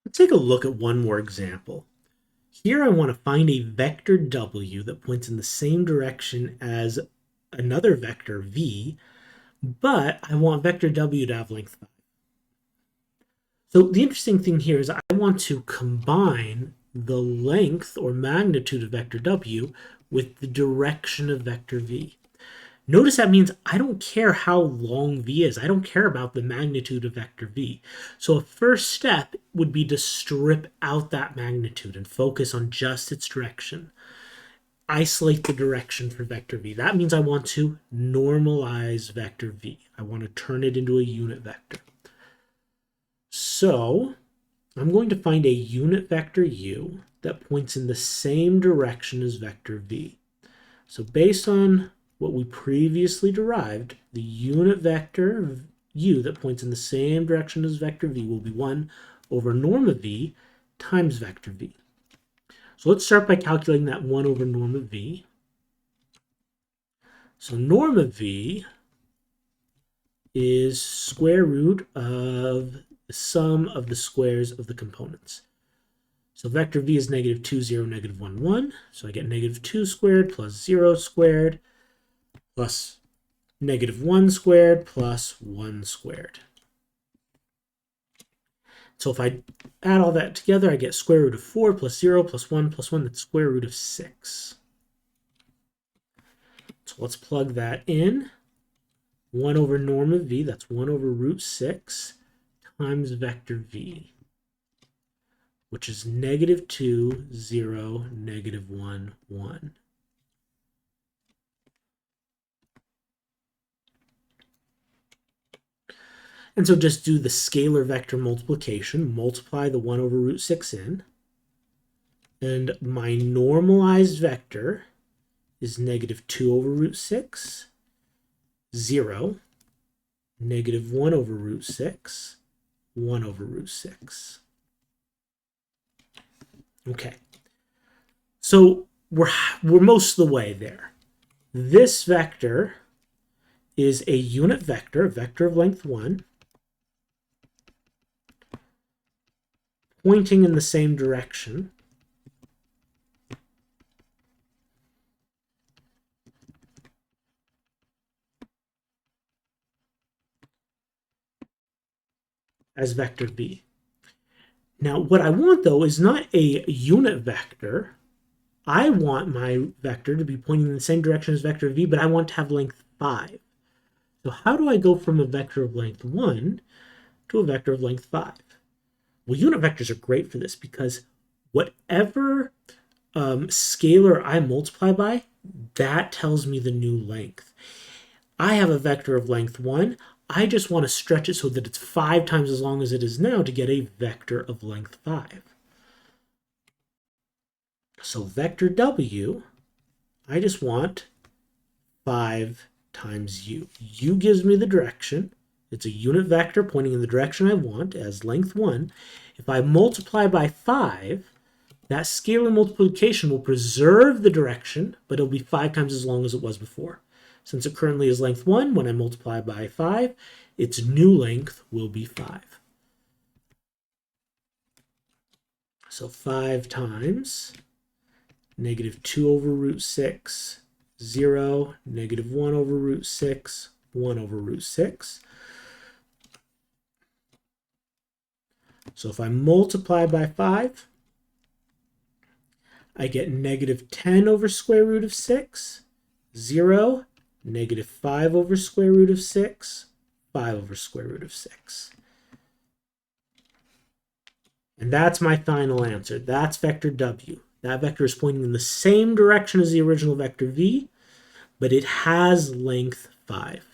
Let's take a look at one more example. Here I want to find a vector w that points in the same direction as another vector v, but I want vector w to have length 5. So the interesting thing here is I want to combine the length or magnitude of vector w with the direction of vector v. Notice that means I don't care how long v is. I don't care about the magnitude of vector v. So a first step would be to strip out that magnitude and focus on just its direction. Isolate the direction for vector v. That means I want to normalize vector v. I want to turn it into a unit vector. So I'm going to find a unit vector u that points in the same direction as vector v. So based on what we previously derived, the unit vector u that points in the same direction as vector v will be 1 over norm of v times vector v. So let's start by calculating that 1 over norm of v. So norm of v is square root of the sum of the squares of the components. So vector v is negative 2, 0, negative 1, 1. So I get negative 2 squared plus 0 squared plus negative 1 squared plus 1 squared. So if I add all that together, I get square root of 4 plus 0 plus 1 plus 1. That's square root of 6. So let's plug that in. 1 over norm of v, that's 1 over root 6 times vector v, which is negative 2, 0, negative 1, 1. And so just do the scalar vector multiplication, multiply the 1 over root 6 in, and my normalized vector is negative 2 over root 6, 0, negative 1 over root 6, 1 over root 6. Okay, so we're most of the way there. This vector is a unit vector, a vector of length 1, pointing in the same direction as vector v. Now, what I want, though, is not a unit vector. I want my vector to be pointing in the same direction as vector v, but I want to have length 5. So how do I go from a vector of length 1 to a vector of length 5? Well, unit vectors are great for this because whatever scalar I multiply by, that tells me the new length. I have a vector of length 1. I just want to stretch it so that it's 5 times as long as it is now to get a vector of length 5. So vector w, I just want 5 times u. U gives me the direction. It's a unit vector pointing in the direction I want as length 1. If I multiply by 5, that scalar multiplication will preserve the direction, but it'll be 5 times as long as it was before. Since it currently is length 1, when I multiply by 5, its new length will be 5. So 5 times negative 2 over root 6, 0, negative 1 over root 6, 1 over root 6. So if I multiply by 5, I get negative 10 over square root of 6, 0, negative 5 over square root of 6, 5 over square root of 6. And that's my final answer. That's vector w. That vector is pointing in the same direction as the original vector v, but it has length 5.